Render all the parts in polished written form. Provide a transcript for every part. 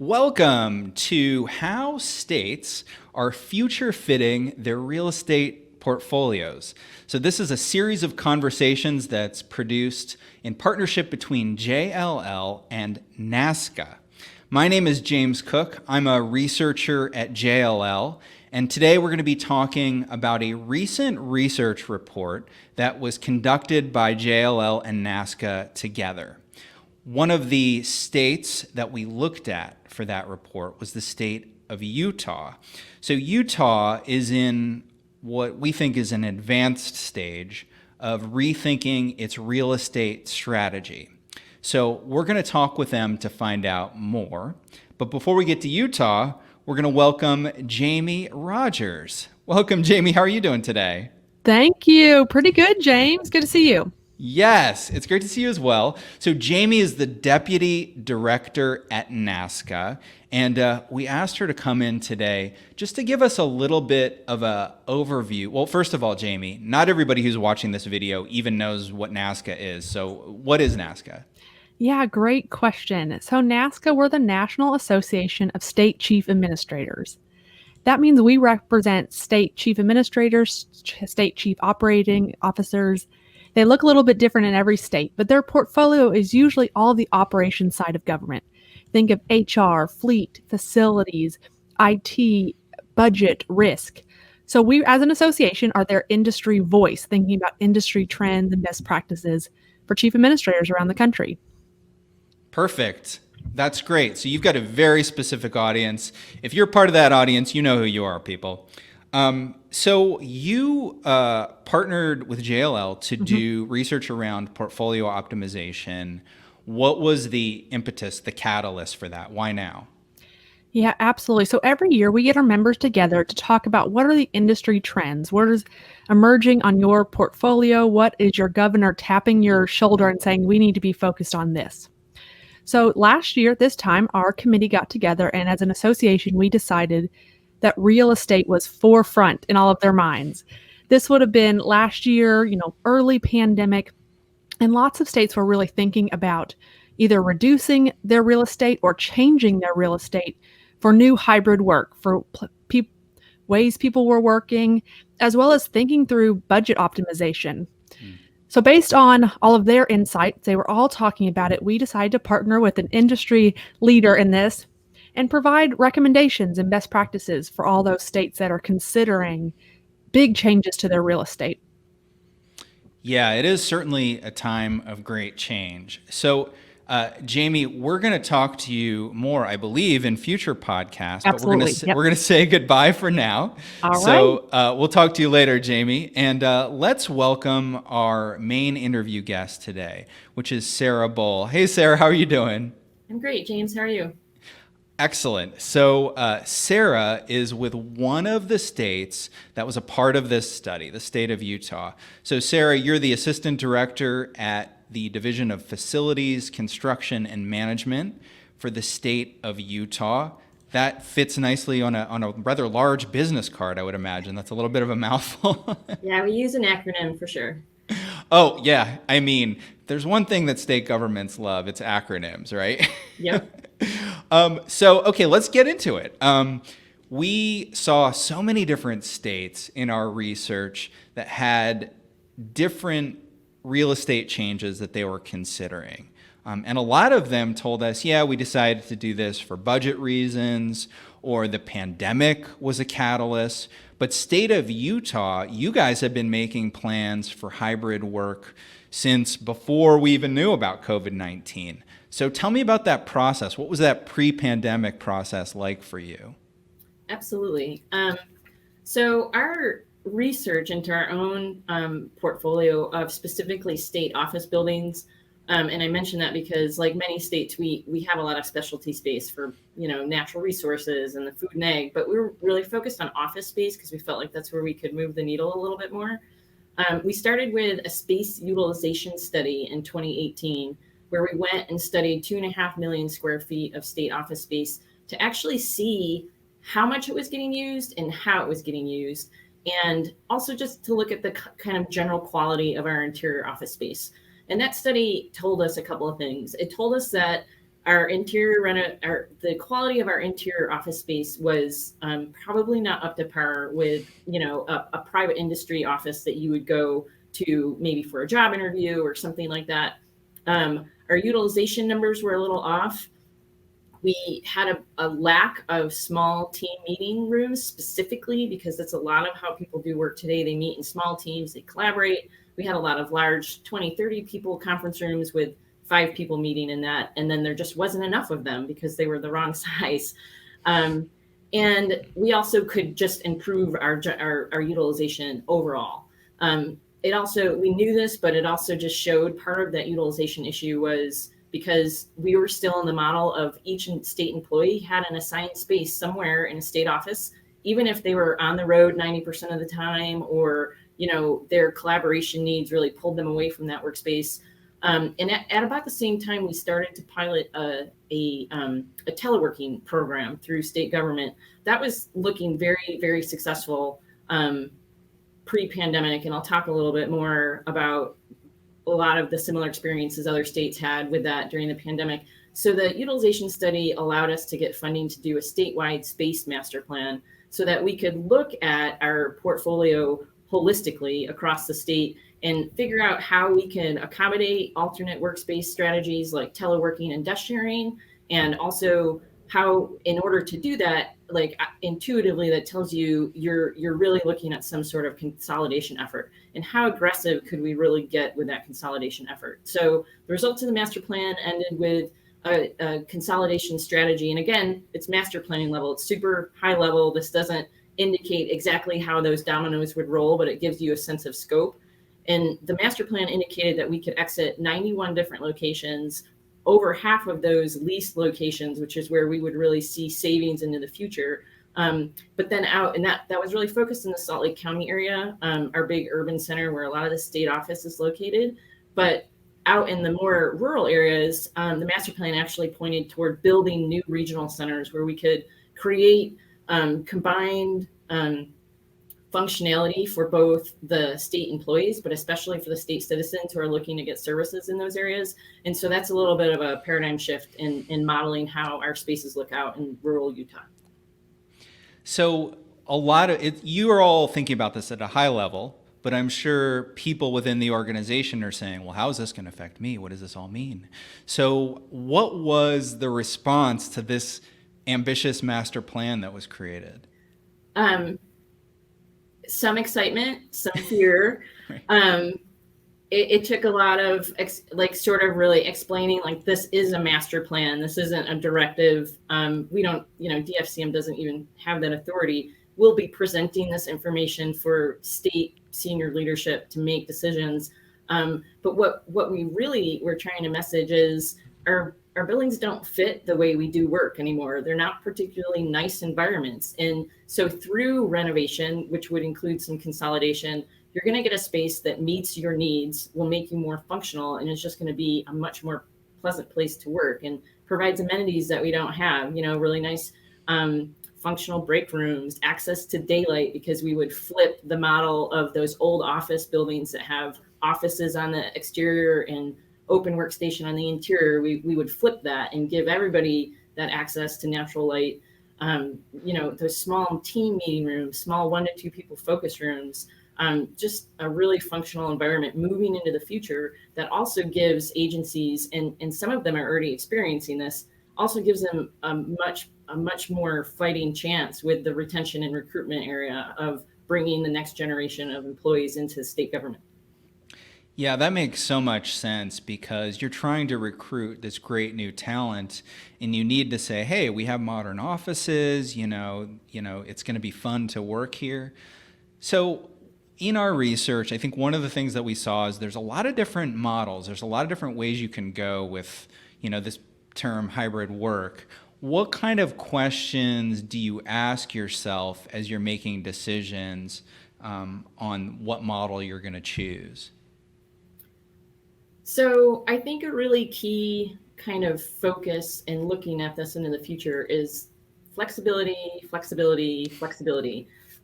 Welcome to how states are future fitting their real estate portfolios. So, this is a series of conversations that's produced in partnership between JLL and NASCA. My name is James Cook. I'm a researcher at JLL, and today we're going to be talking about a recent research report that was conducted by JLL and NASCA together. One of the states that we looked at for that report was the state of Utah. So Utah is in what we think is an advanced stage of rethinking its real estate strategy. So we're going to talk with them to find out more. But before we get to Utah, we're going to welcome Jamie Rogers. Welcome, Jamie. How are you doing today? Thank you. Pretty good, James. Good to see you. Yes, it's great to see you as well. So Jamie is the deputy director at NASCA, and we asked her to come in today just to give us a little bit of an overview. Well, first of all, Jamie, not everybody who's watching this video even knows what NASCA is. So what is NASCA? Yeah, great question. So, NASCA, we're the National Association of State Chief Administrators. That means we represent state chief administrators, state chief operating officers. They look a little bit different in every state, but their portfolio is usually all the operations side of government. Think of HR, fleet, facilities, IT, budget, risk. So we, as an association, are their industry voice, thinking about industry trends and best practices for chief administrators around the country. Perfect. That's great. So you've got a very specific audience. If you're part of that audience, you know who you are, people. So you partnered with JLL to do research around portfolio optimization. What was the impetus, the catalyst for that? Why now? Yeah, absolutely. So every year we get our members together to talk about what are the industry trends, what is emerging on your portfolio, what is your governor tapping your shoulder and saying we need to be focused on this. So last year, at this time, our committee got together, and as an association, we decided that real estate was forefront in all of their minds. This would have been last year, early pandemic, and lots of states were really thinking about either reducing their real estate or changing their real estate for new hybrid work, for ways people were working, as well as thinking through budget optimization. So based on all of their insights, they were all talking about it. We decided to partner with an industry leader in this and provide recommendations and best practices for all those states that are considering big changes to their real estate. Yeah, it is certainly a time of great change. So, Jamie, we're going to talk to you more, I believe, in future podcasts. But Absolutely. Yep. we're going to say goodbye for now. All So we'll talk to you later, Jamie. And let's welcome our main interview guest today, which is Sarah Bull. Hey, Sarah, how are you doing? I'm great, James. How are you? Excellent. So Sarah is with one of the states that was a part of this study, the state of Utah. So Sarah, you're the assistant director at the Division of Facilities, Construction, and Management for the state of Utah. That fits nicely on a rather large business card, I would imagine. That's a little bit of a mouthful. Yeah, we use an acronym for sure. Oh, yeah. I mean, there's one thing that state governments love. It's acronyms, right? Yep. Okay, let's get into it. We saw so many different states in our research that had different real estate changes that they were considering. And a lot of them told us, yeah, we decided to do this for budget reasons, or the pandemic was a catalyst. But state of Utah, you guys have been making plans for hybrid work since before we even knew about COVID-19. So tell me about that process. What was that pre-pandemic process like for you? Absolutely. So our research into our own portfolio of specifically state office buildings, and I mention that because, like many states, we have a lot of specialty space for natural resources and the food and ag, but we were really focused on office space because we felt like that's where we could move the needle a little bit more. We started with a space utilization study in 2018, where we went and studied 2.5 million square feet of state office space to actually see how much it was getting used and how it was getting used. And also just to look at the kind of general quality of our interior office space. And that study told us a couple of things. It told us that our the quality of our interior office space was probably not up to par with, a private industry office that you would go to maybe for a job interview or something like that. Our utilization numbers were a little off. We had a lack of small team meeting rooms, specifically because that's a lot of how people do work today. They meet in small teams, they collaborate. We had a lot of large 20, 30 people conference rooms with 5 people meeting in that. And then there just wasn't enough of them because they were the wrong size. And we also could just improve our utilization overall. We knew this, but it also just showed part of that utilization issue was because we were still in the model of each state employee had an assigned space somewhere in a state office, even if they were on the road 90% of the time, or, their collaboration needs really pulled them away from that workspace. And at about the same time, we started to pilot a teleworking program through state government that was looking very, very successful pre-pandemic. And I'll talk a little bit more about a lot of the similar experiences other states had with that during the pandemic. So the utilization study allowed us to get funding to do a statewide space master plan so that we could look at our portfolio holistically across the state and figure out how we can accommodate alternate workspace strategies like teleworking and desk sharing, and also how, in order to do that, like intuitively, that tells you you're really looking at some sort of consolidation effort, and how aggressive could we really get with that consolidation effort. So the results of the master plan ended with a consolidation strategy. And again, it's master planning level. It's super high level. This doesn't indicate exactly how those dominoes would roll, but it gives you a sense of scope. And the master plan indicated that we could exit 91 different locations, over half of those leased locations, which is where we would really see savings into the future. But then out, and that was really focused in the Salt Lake County area, our big urban center where a lot of the state office is located. But out in the more rural areas, the master plan actually pointed toward building new regional centers where we could create combined functionality for both the state employees, but especially for the state citizens who are looking to get services in those areas. And so that's a little bit of a paradigm shift in modeling how our spaces look out in rural Utah. So a lot of it, you are all thinking about this at a high level, but I'm sure people within the organization are saying, well, how is this going to affect me? What does this all mean? So what was the response to this ambitious master plan that was created? Some excitement, some fear. Right. It took a lot of sort of really explaining, like, this is a master plan. This isn't a directive. We don't, DFCM doesn't even have that authority. We'll be presenting this information for state senior leadership to make decisions. But what we really were trying to message is our buildings don't fit the way we do work anymore. They're not particularly nice environments. And so through renovation, which would include some consolidation, you're going to get a space that meets your needs, will make you more functional, and it's just going to be a much more pleasant place to work, and provides amenities that we don't have, really nice functional break rooms, access to daylight, because we would flip the model of those old office buildings that have offices on the exterior and open workstation on the interior. We would flip that and give everybody that access to natural light. Those small team meeting rooms, small 1 to 2 people focus rooms, just a really functional environment moving into the future that also gives agencies, and some of them are already experiencing this, also gives them a much more fighting chance with the retention and recruitment area of bringing the next generation of employees into state government. Yeah, that makes so much sense, because you're trying to recruit this great new talent, and you need to say, hey, we have modern offices, it's going to be fun to work here. So in our research, I think one of the things that we saw is there's a lot of different models. There's a lot of different ways you can go with, this term hybrid work. What kind of questions do you ask yourself as you're making decisions on what model you're going to choose? So I think a really key kind of focus in looking at this into the future is flexibility,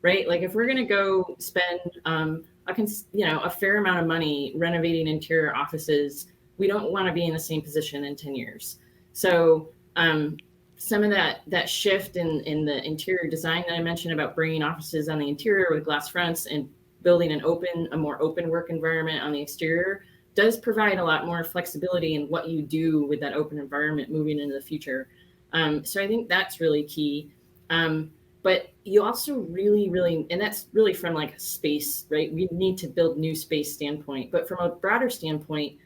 right? Like, if we're going to go spend a fair amount of money renovating interior offices, we don't want to be in the same position in 10 years. So some of that shift in the interior design that I mentioned about bringing offices on the interior with glass fronts and building a more open work environment on the exterior does provide a lot more flexibility in what you do with that open environment moving into the future. So I think that's really key. But you also really, and that's really from like a space, right? We need to build new space standpoint, but from a broader standpoint,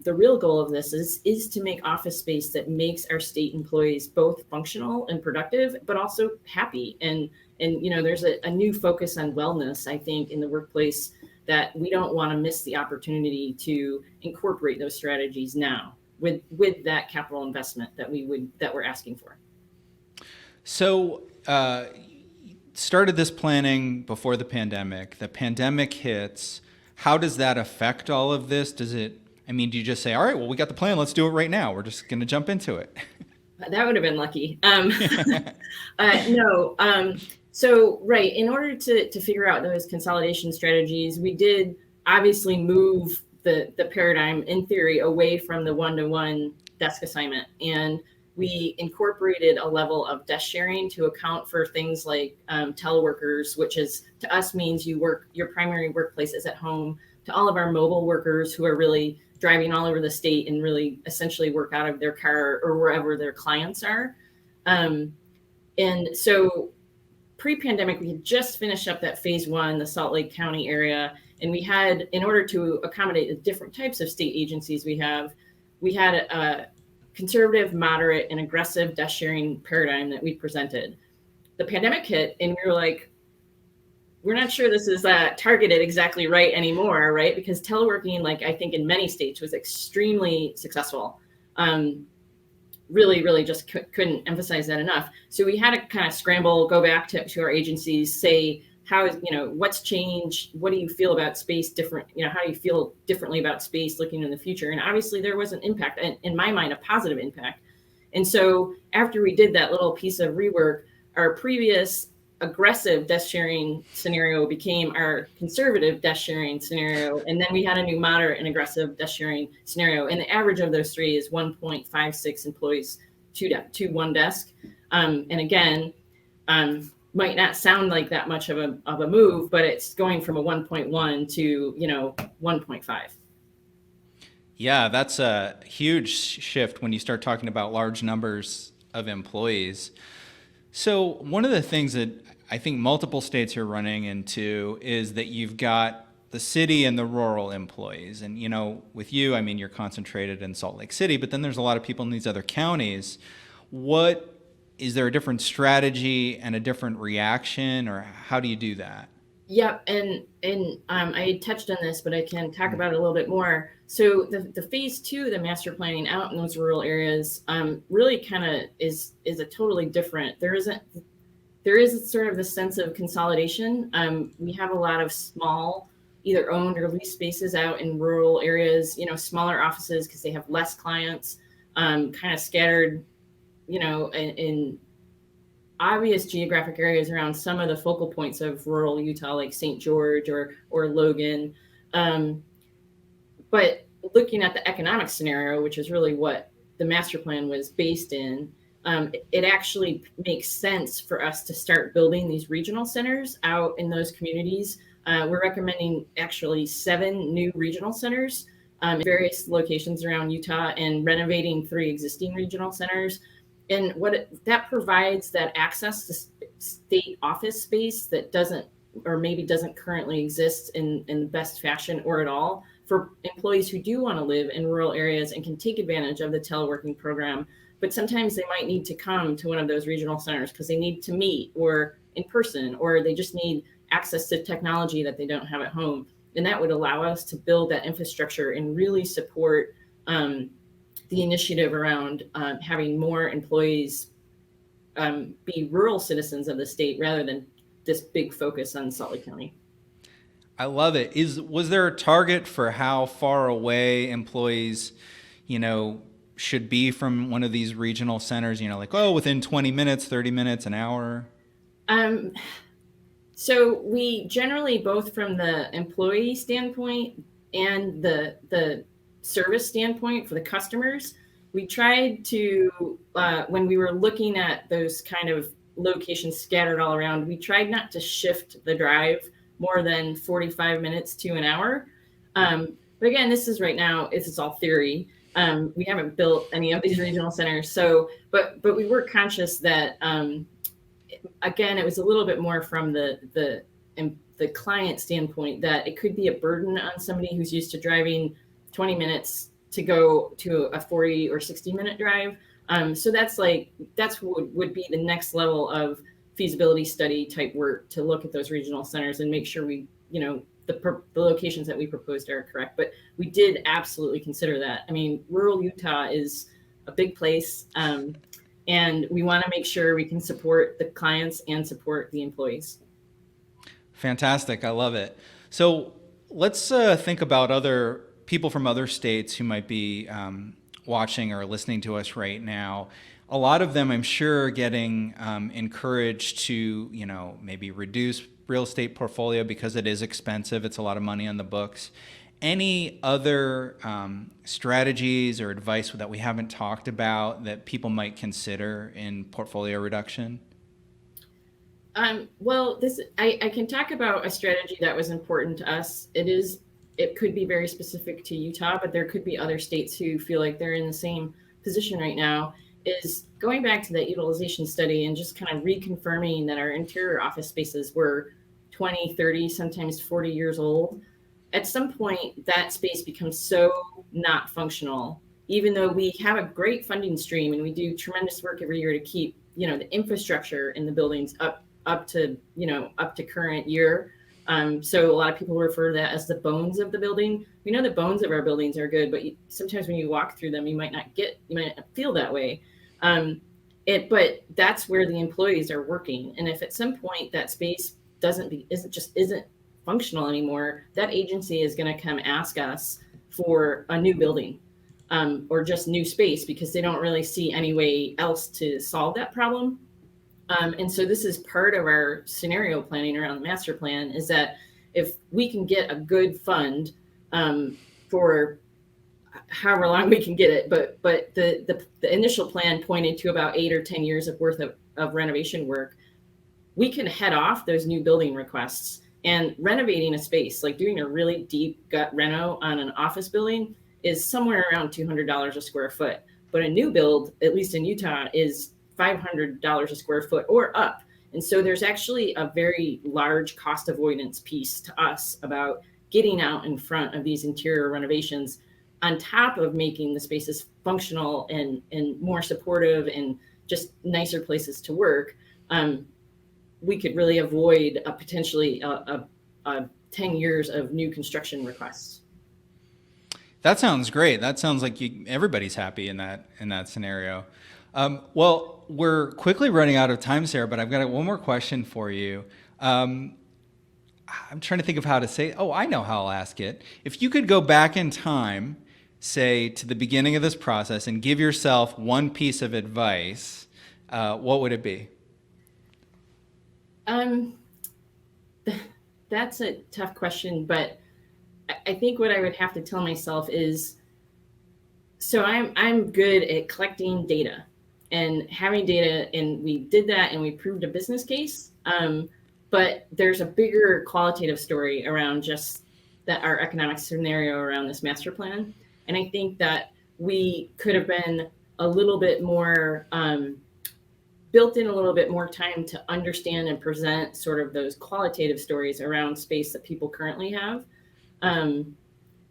the real goal of this is to make office space that makes our state employees both functional and productive, but also happy. And there's a new focus on wellness, I think, in the workplace that we don't want to miss the opportunity to incorporate those strategies now with that capital investment that we're asking for. So, started this planning before the pandemic. The pandemic hits. How does that affect all of this? Do you just say, all right, well, we got the plan, let's do it right now. We're just going to jump into it. That would have been lucky. No. So, right, in order to figure out those consolidation strategies, we did obviously move the paradigm in theory away from the one-to-one desk assignment. And we incorporated a level of desk sharing to account for things like teleworkers, which is to us means your primary workplace is at home, to all of our mobile workers who are really driving all over the state and really essentially work out of their car or wherever their clients are. And so pre-pandemic, we had just finished up that phase one, the Salt Lake County area. And we had, in order to accommodate the different types of state agencies we had a conservative, moderate, and aggressive desk sharing paradigm that we presented. The pandemic hit and we were like, we're not sure this is targeted exactly right anymore, right? Because teleworking, like I think in many states, was extremely successful. Really just couldn't emphasize that enough. So we had to kind of scramble, go back to our agencies, say, what's changed? What do you feel about space different? How do you feel differently about space looking in the future? And obviously there was an impact, and in my mind, a positive impact. And so after we did that little piece of rework, our previous aggressive desk sharing scenario became our conservative desk sharing scenario. And then we had a new moderate and aggressive desk sharing scenario. And the average of those three is 1.56 employees to one desk. And again, might not sound like that much of a move, but it's going from a 1.1 to 1.5. Yeah, that's a huge shift when you start talking about large numbers of employees. So one of the things that I think multiple states are running into is that you've got the city and the rural employees. And, with you, you're concentrated in Salt Lake City, but then there's a lot of people in these other counties. Is there a different strategy and a different reaction, or how do you do that? Yeah, and I touched on this, but I can talk about it a little bit more. So the phase two, the master planning out in those rural areas, really kind of is a totally different. There is sort of the sense of consolidation. We have a lot of small, either owned or leased spaces out in rural areas. Smaller offices because they have less clients, kind of scattered, in obvious geographic areas around some of the focal points of rural Utah, like St. George or Logan. But looking at the economic scenario, which is really what the master plan was based in, it actually makes sense for us to start building these regional centers out in those communities. We're recommending actually 7 new regional centers in various locations around Utah and renovating 3 existing regional centers. And that provides that access to state office space that doesn't currently exist in the best fashion or at all for employees who do want to live in rural areas and can take advantage of the teleworking program. But sometimes they might need to come to one of those regional centers because they need to meet or in person, or they just need access to technology that they don't have at home. And that would allow us to build that infrastructure and really support the initiative around having more employees be rural citizens of the state rather than this big focus on Salt Lake County. I love it. Was there a target for how far away employees, should be from one of these regional centers? Within 20 minutes, 30 minutes, an hour? So we generally, both from the employee standpoint and the service standpoint for the customers, we tried to, when we were looking at those kind of locations scattered all around, we tried not to shift the drive more than 45 minutes to an hour. But again, this is right now, this is all theory. We haven't built any of these regional centers. So, but we were conscious that, again, it was a little bit more from the client standpoint, that it could be a burden on somebody who's used to driving 20 minutes to go to a 40 or 60-minute drive. So that's what would be the next level of feasibility study type work, to look at those regional centers and make sure we, the locations that we proposed are correct. But we did absolutely consider that. I mean, rural Utah is a big place, and we want to make sure we can support the clients and support the employees. Fantastic. I love it. So let's think about other people from other states who might be watching or listening to us right now. A lot of them, I'm sure, are getting encouraged to, maybe reduce real estate portfolio because it is expensive. It's a lot of money on the books. Any other strategies or advice that we haven't talked about that people might consider in portfolio reduction? Well, I can talk about a strategy that was important to us. It could be very specific to Utah, but there could be other states who feel like they're in the same position right now, is going back to that utilization study and just kind of reconfirming that our interior office spaces were 20, 30, sometimes 40 years old. At some point, that space becomes so not functional, even though we have a great funding stream and we do tremendous work every year to keep, the infrastructure in the buildings up to current year. So a lot of people refer to that as the bones of the building. We know the bones of our buildings are good, but sometimes when you walk through them, you might not feel that way. But that's where the employees are working. And if at some point that space isn't functional anymore, that agency is going to come ask us for a new building, or just new space, because they don't really see any way else to solve that problem. And so this is part of our scenario planning around the master plan, is that if we can get a good fund for however long we can get it, but the initial plan pointed to about 8 or 10 years of worth of renovation work, we can head off those new building requests. And renovating a space, like doing a really deep gut reno on an office building, is somewhere around $200 a square foot. But a new build, at least in Utah, is $500 a square foot or up. And so there's actually a very large cost avoidance piece to us about getting out in front of these interior renovations, on top of making the spaces functional and more supportive and just nicer places to work. We could really avoid potentially 10 years of new construction requests. That sounds great. That sounds like everybody's happy in that scenario. Well, we're quickly running out of time, Sarah, but I've got one more question for you. I'm trying to think of how to say. Oh, I know how I'll ask it. If you could go back in time, say to the beginning of this process, and give yourself one piece of advice, what would it be? That's a tough question, but I think what I would have to tell myself is, so I'm good at collecting data and having data, and we did that and we proved a business case. But there's a bigger qualitative story around just that our economic scenario around this master plan. And I think that we could have been a little bit more built in a little bit more time to understand and present sort of those qualitative stories around space that people currently have.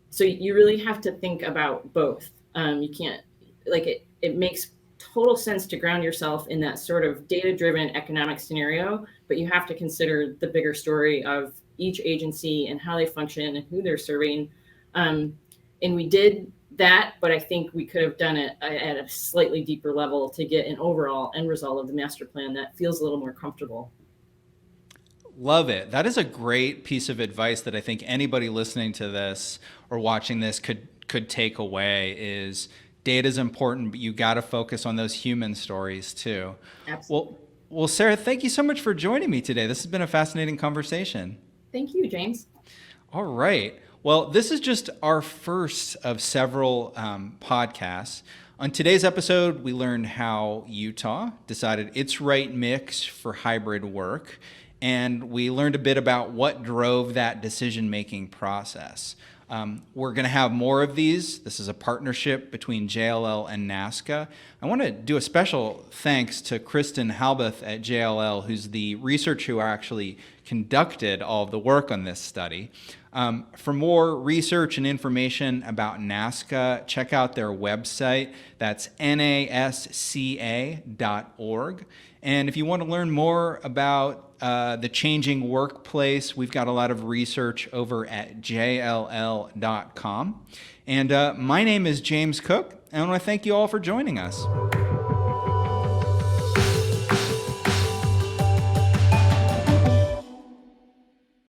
So you really have to think about both. You can't, it makes total sense to ground yourself in that sort of data-driven economic scenario, but you have to consider the bigger story of each agency and how they function and who they're serving. And we did that, but I think we could have done it at a slightly deeper level to get an overall end result of the master plan that feels a little more comfortable. Love it. That is a great piece of advice that I think anybody listening to this or watching this could take away. Is data is important, but you got to focus on those human stories too. Absolutely. Well, Sarah, thank you so much for joining me today. This has been a fascinating conversation. Thank you, James. All right. Well, this is just our first of several podcasts. On today's episode, we learned how Utah decided its right mix for hybrid work, and we learned a bit about what drove that decision-making process. We're going to have more of these. This is a partnership between JLL and NASCA. I want to do a special thanks to Kristen Halbeth at JLL, who's the researcher who actually conducted all of the work on this study. For more research and information about NASCA, check out their website. That's nasca.org. And if you want to learn more about the changing workplace, we've got a lot of research over at jll.com. And my name is James Cook, and I want to thank you all for joining us.